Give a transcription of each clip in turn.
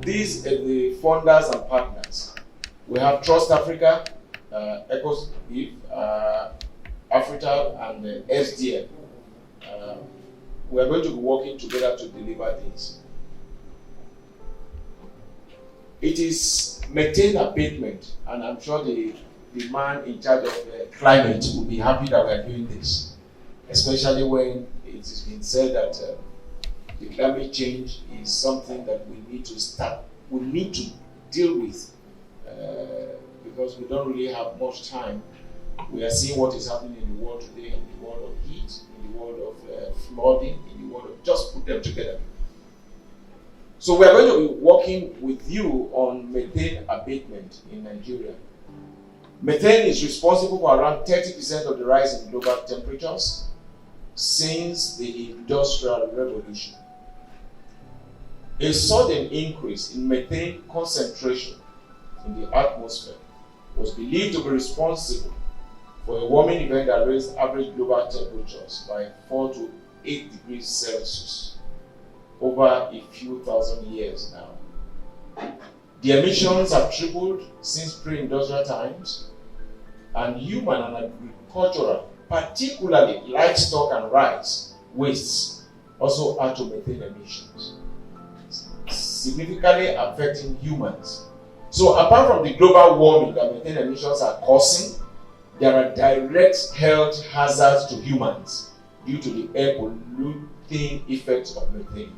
these are the funders and partners. We have Trust Africa, EcoSIF, AfriTAL, and SDM. We are going to be working together to deliver these. It is methane abatement, and I'm sure the man in charge of climate will be happy that we are doing this, especially when it has been said that the climate change is something that we need to deal with, because we don't really have much time. We are seeing what is happening in the world today, in the world of heat, in the world of flooding, in the world of just put them together. So we are going to be working with you on methane abatement in Nigeria. Methane is responsible for around 30% of the rise in global temperatures since the Industrial Revolution. A sudden increase in methane concentration in the atmosphere was believed to be responsible for a warming event that raised average global temperatures by 4 to 8 degrees Celsius over a few thousand years now. The emissions have tripled since pre-industrial times, and human and agricultural, particularly livestock and rice wastes, also add to methane emissions, significantly affecting humans. So apart from the global warming that methane emissions are causing, there are direct health hazards to humans due to the air polluting effects of methane.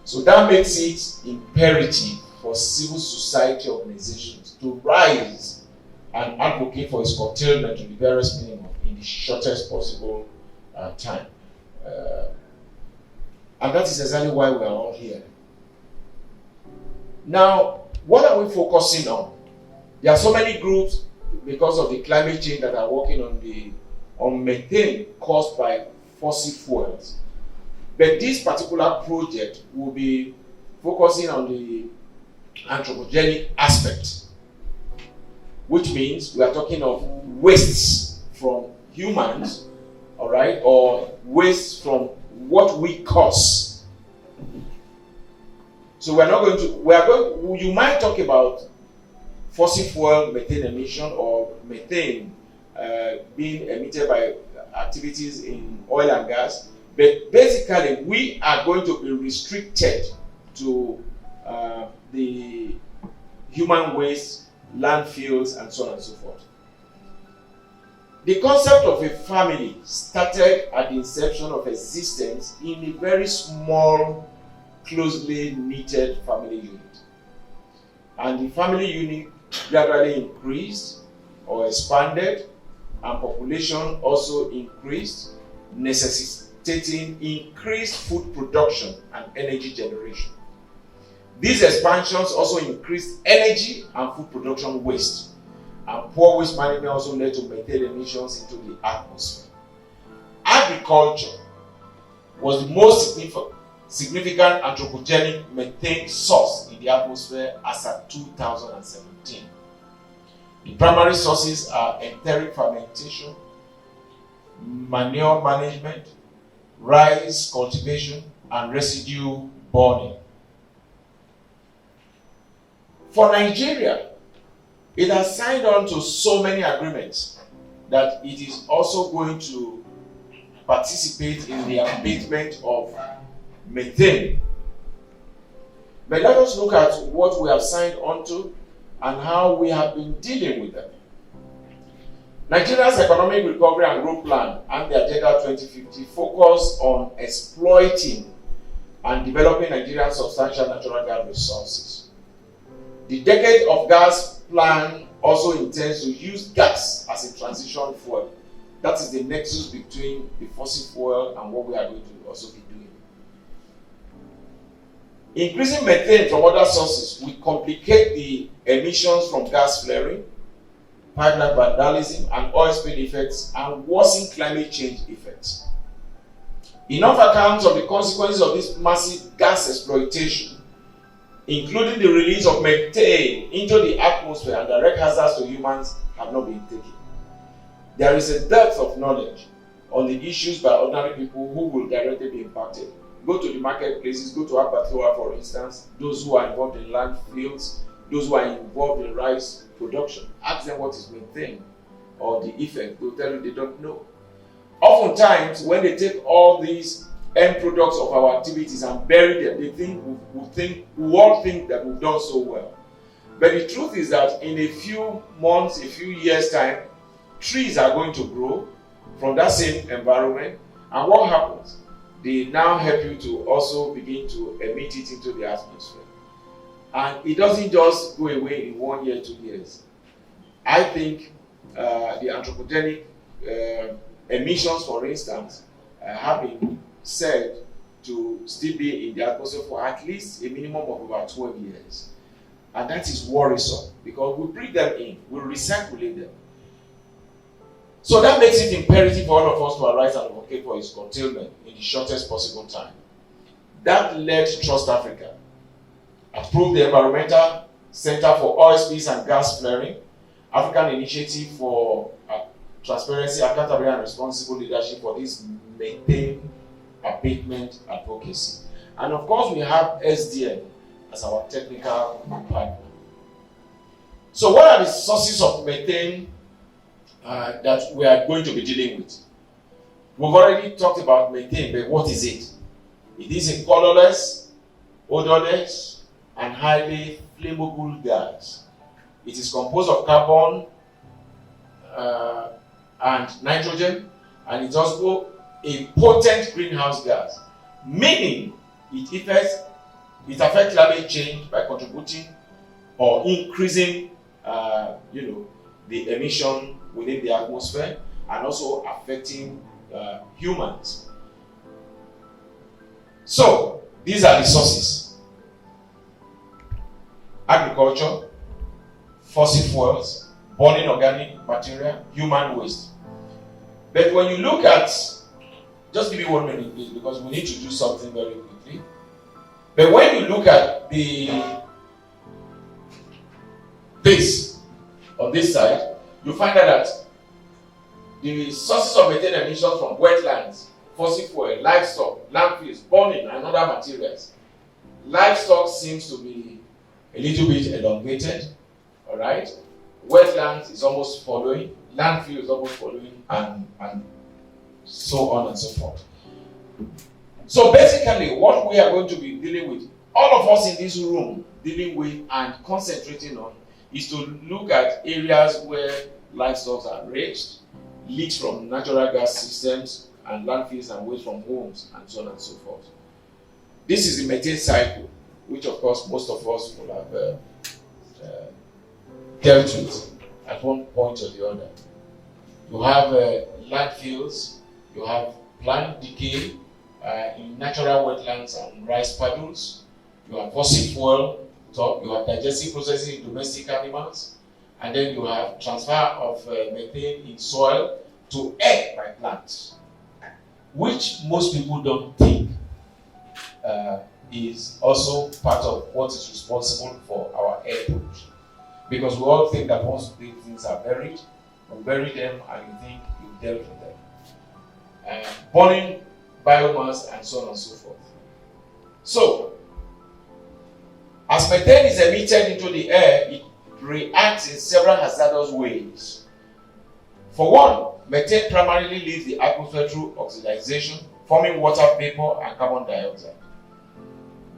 So that makes it imperative for civil society organizations to rise and advocate for its curtailment to the barest minimum in the shortest possible time. And that is exactly why we are all here. Now, what are we focusing on? There are so many groups because of the climate change that are working on methane caused by fossil fuels. But this particular project will be focusing on the anthropogenic aspect, which means we are talking of wastes from humans, all right, or waste from what we cause. So you might talk about fossil fuel methane emission or methane being emitted by activities in oil and gas, but basically we are going to be restricted to the human waste, landfills, and so on and so forth. The concept of a family started at the inception of existence in a very small, closely knitted family unit. And the family unit gradually increased or expanded, and population also increased, necessitating increased food production and energy generation. These expansions also increased energy and food production waste, and poor waste management also led to methane emissions into the atmosphere. Agriculture was the most significant anthropogenic methane source in the atmosphere as at 2017. The primary sources are enteric fermentation, manure management, rice cultivation, and residue burning. For Nigeria, it has signed on to so many agreements that it is also going to participate in the abatement of methane. But let us look at what we have signed on to and how we have been dealing with them. Nigeria's Economic Recovery and Growth Plan and the Agenda 2050 focus on exploiting and developing Nigeria's substantial natural gas resources. The Decade of Gas Plan also intends to use gas as a transition fuel. That is the nexus between the fossil fuel and what we are going to also be doing. Increasing methane from other sources will complicate the emissions from gas flaring, pipeline vandalism, and oil spill effects, and worsen climate change effects. Enough accounts of the consequences of this massive gas exploitation, including the release of methane into the atmosphere and direct hazards to humans, have not been taken. There is a depth of knowledge on the issues by ordinary people who will directly be impacted Go to the marketplaces, go to Abatement, for instance, those who are involved in landfills, those who are involved in rice production. Ask them what is methane or the effect. They'll tell you they don't know. Oftentimes, when they take all these end products of our activities and bury them, we all think that we've done so well. But the truth is that in a few months, a few years' time, trees are going to grow from that same environment. And what happens? They now help you to also begin to emit it into the atmosphere. And it doesn't just go away in 1 year, 2 years. I think the anthropogenic emissions, for instance, have been said to still be in the atmosphere for at least a minimum of about 12 years. And that is worrisome because we bring them in, we recirculate them. So that makes it imperative for all of us to arise and advocate for its curtailment in the shortest possible time. That led Trust Africa, approved the Environmental Center for Oil Spills and Gas Flaring, African Initiative for Transparency, Accountability and Responsible Leadership for this methane abatement advocacy. And of course, we have SDM as our technical partner. So what are the sources of methane that we are going to be dealing with? We've already talked about methane, but what is it? It is a colorless, odorless, and highly flammable gas. It is composed of carbon and nitrogen, and it's also a potent greenhouse gas, meaning it affects climate change by contributing or increasing the emission within the atmosphere and also affecting humans. So these are the sources: agriculture, fossil fuels, burning organic material, human waste. But when you look at, just give me 1 minute please, because we need to do something very quickly. But when you look at this on this side, you find out that the sources of methane emissions from wetlands, fossil fuel, livestock, landfills, burning, and other materials. Livestock seems to be a little bit elongated, all right? Wetlands is almost following, landfill is almost following, and so on and so forth. So basically, what we are going to be dealing with, all of us in this room dealing with and concentrating on, is to look at areas where livestock are raised, leaks from natural gas systems, and landfills and waste from homes, and so on and so forth. This is the methane cycle, which of course most of us will have dealt with at one point or the other. You have landfills, you have plant decay in natural wetlands and rice puddles, you have fossil fuel, you have digestive processing in domestic animals, and then you have transfer of methane in soil to air by plants, which most people don't think is also part of what is responsible for our air pollution. Because we all think that once these things are buried, you bury them and you think you've dealt with them. Burning biomass and so on and so forth. So, as methane is emitted into the air, it reacts in several hazardous ways. For one, methane primarily leaves the atmosphere through oxidation, forming water vapor and carbon dioxide.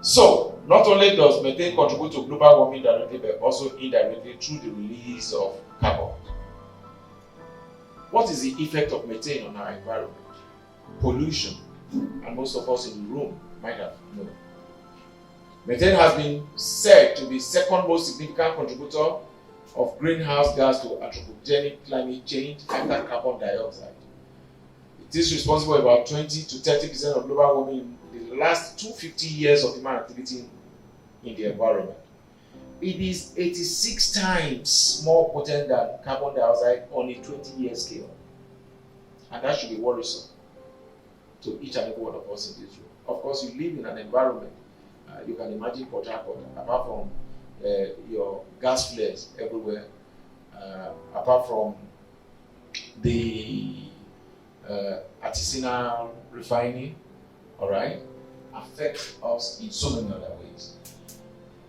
So, not only does methane contribute to global warming directly, but also indirectly through the release of carbon. What is the effect of methane on our environment? Pollution, and most of us in the room might have known. Methane has been said to be the second most significant contributor of greenhouse gas to anthropogenic climate change after carbon dioxide. It is responsible for about 20 to 30% of global warming in the last 250 years of human activity in the environment. It is 86 times more potent than carbon dioxide on a 20-year scale. And that should be worrisome to each and every one of us in this room. Of course, you live in an environment, you can imagine Port Harcourt, apart from your gas flares everywhere, apart from the artisanal refining, all right? affect us in so many other ways.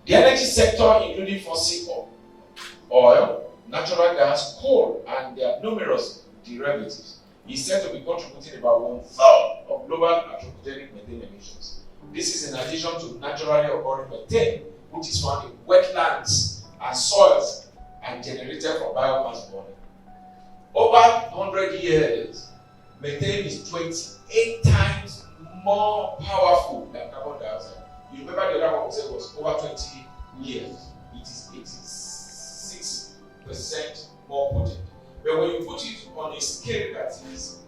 The energy sector, including fossil oil, natural gas, coal, and their numerous derivatives, is said to be contributing about 1/3 of global anthropogenic methane emissions. This is in addition to naturally occurring methane, which is found in wetlands and soils and generated from biomass burning. Over 100 years, methane is 28 times more powerful than carbon dioxide. You remember the other one we said was over 20 years. It is 86% more potent. But when you put it on a scale that is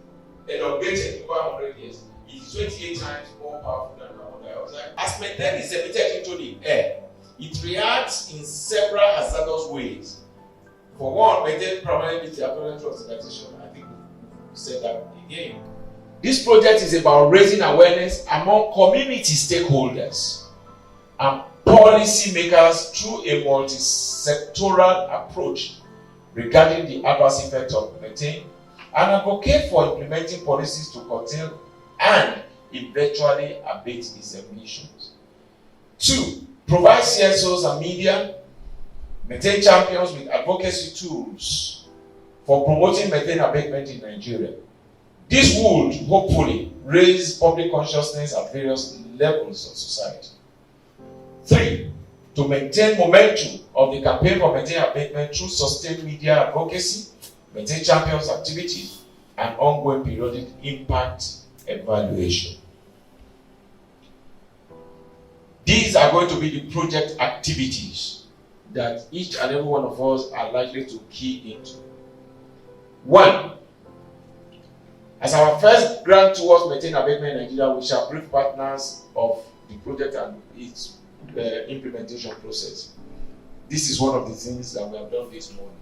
elongated over 100 years, it is 28 times more powerful than carbon dioxide. As methane is emitted into the air, it reacts in several hazardous ways. For one, methane permanently deteriorates through oxidation. I think we said that again. This project is about raising awareness among community stakeholders and policymakers through a multi-sectoral approach regarding the adverse effects of methane and advocate for implementing policies to curtail and eventually abate its emissions. 2. Provide CSOs and media, methane champions with advocacy tools for promoting methane abatement in Nigeria. This would hopefully raise public consciousness at various levels of society. 3. To maintain momentum of the campaign for methane abatement through sustained media advocacy, methane champions activities, and ongoing periodic impact evaluation. These are going to be the project activities that each and every one of us are likely to key into. 1. As our first grant towards methane abatement in Nigeria, we shall brief partners of the project and its implementation process. This is one of the things that we have done this morning.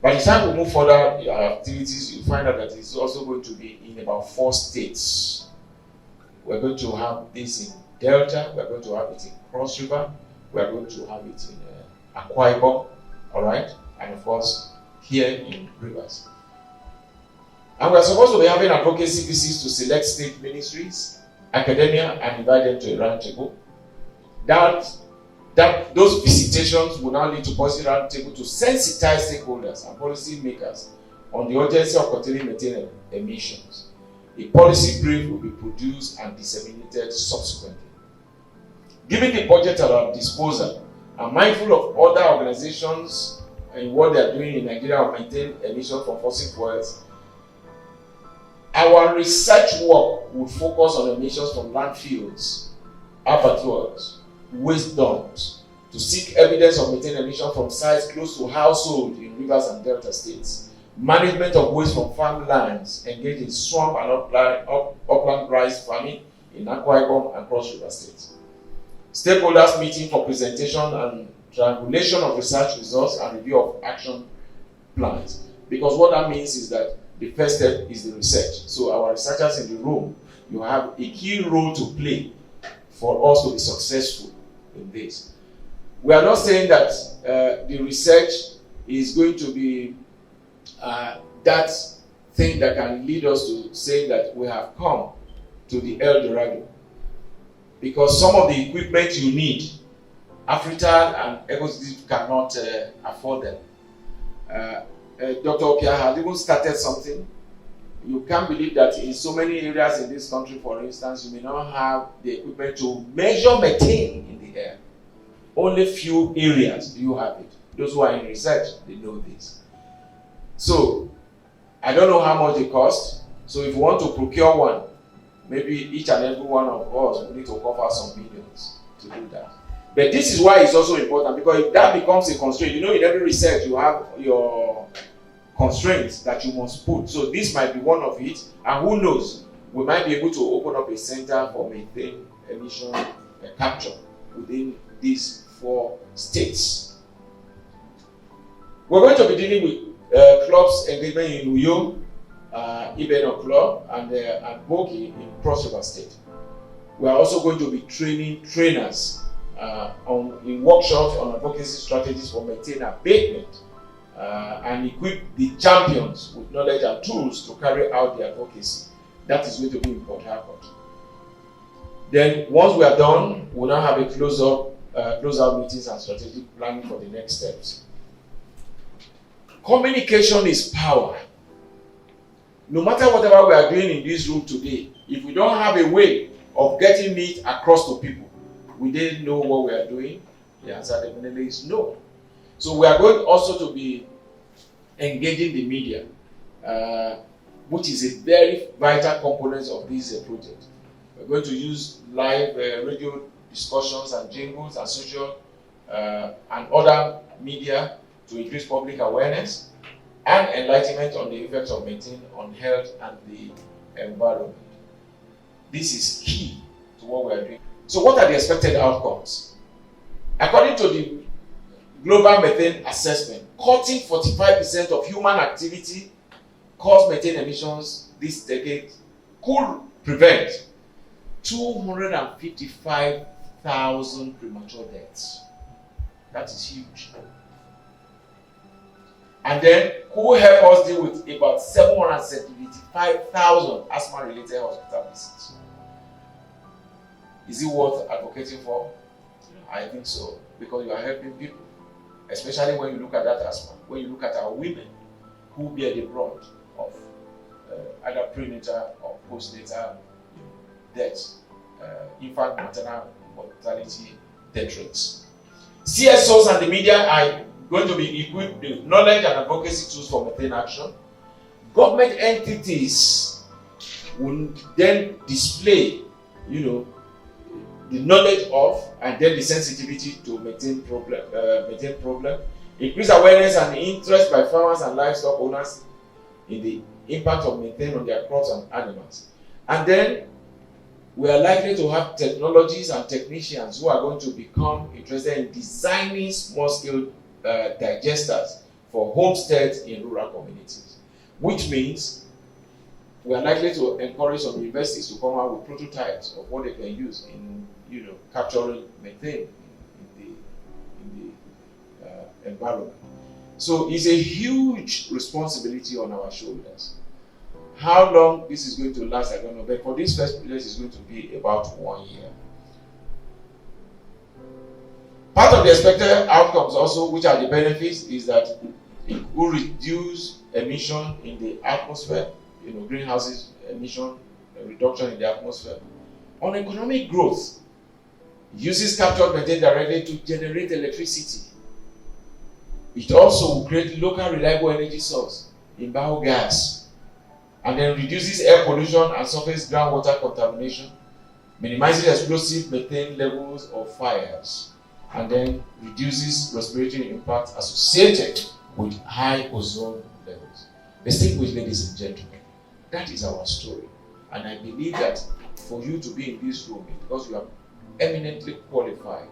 By the time we move further our activities, you find out that it's also going to be in about 4 states. We're going to have this in Delta, we're going to have it in Cross River, we're going to have it in Akwa Ibom, all right, and of course here in Rivers. And we're supposed to be having advocacy visits to select state ministries, academia, and invite them to a round table. Those visitations will now lead to policy round table to sensitize stakeholders and policy makers on the urgency of curtailing methane emissions. A policy brief will be produced and disseminated subsequently. Given the budget at our disposal, and mindful of other organizations and what they are doing in Nigeria to maintain emissions from fossil fuels, our research work will focus on emissions from landfills, abattoirs, waste dumps, to seek evidence of methane emission from sites close to households in Rivers and Delta states, management of waste from farmlands engaged in swamp and upland rice farming in Akwa Ibom and Cross River states. Stakeholders meeting for presentation and triangulation of research results and review of action plans. Because what that means is that the first step is the research. So our researchers in the room, you have a key role to play for us to be successful in this. We are not saying that the research is going to be that thing that can lead us to saying that we have come to the El Dorado. Because some of the equipment you need, AfriTAL and EcoSys cannot afford them. Dr. Opia has even started something. You can't believe that in so many areas in this country, for instance, you may not have the equipment to measure methane in the air. Only few areas do you have it. Those who are in research, they know this. So, I don't know how much it costs. So if you want to procure one, maybe each and every one of us will need to cover some millions to do that. But this is why it's also important, because if that becomes a constraint, you know, in every research you have your constraints that you must put. So this might be one of it, and who knows, we might be able to open up a center for methane emission capture within these 4 states. We're going to be dealing with clubs engagement in Uyo, Ibeno Club, and Boki in Cross River State. We are also going to be training trainers in workshops on advocacy strategies for methane abatement and equip the champions with knowledge and tools to carry out the advocacy. That is going to be in Port Harcourt. Then once we are done, we'll now have a close-out meetings and strategic planning for the next steps. Communication is power. No matter whatever we are doing in this room today, if we don't have a way of getting it across to people, we didn't know what we are doing. The answer definitely is no. So we are going also to be engaging the media, which is a very vital component of this project. We're going to use live radio discussions and jingles and social and other media to increase public awareness and enlightenment on the effects of methane on health and the environment. This is key to what we are doing. So what are the expected outcomes? According to the Global Methane Assessment, cutting 45% of human activity caused methane emissions this decade could prevent 255,000 premature deaths. That is huge. And then who help us deal with about 775,000 asthma-related hospital visits. Is it worth advocating for? I think so, because you are helping people, especially when you look at that asthma, when you look at our women who bear the brunt of either prenatal or postnatal deaths, infant maternal mortality death rates. CSOs and the media are going to be equipped with knowledge and advocacy tools for methane action. Government entities will then display, the knowledge of and then the sensitivity to methane problem. Increase awareness and interest by farmers and livestock owners in the impact of methane on their crops and animals. And then we are likely to have technologies and technicians who are going to become interested in designing small-scale digesters for homesteads in rural communities, which means we are likely to encourage some universities to come out with prototypes of what they can use in, capturing methane in the environment. So it's a huge responsibility on our shoulders. How long this is going to last, I don't know, but for this first project, it's going to be about 1 year. Part of the expected outcomes also, which are the benefits, is that it will reduce emission in the atmosphere, greenhouse emission reduction in the atmosphere. On economic growth, uses captured methane directly to generate electricity. It also will create local reliable energy source in biogas, and then reduces air pollution and surface groundwater contamination, minimizing explosive methane levels of fires, and then reduces respiratory impact associated with high ozone levels. Distinguished ladies and gentlemen, that is our story. And I believe that for you to be in this room, because you are eminently qualified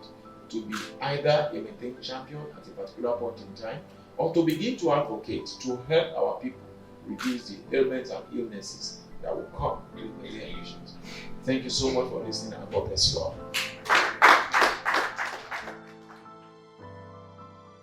to be either a methane champion at a particular point in time, or to begin to advocate to help our people reduce the ailments and illnesses that will come with methane emissions. Thank you so much for listening, and God bless you all.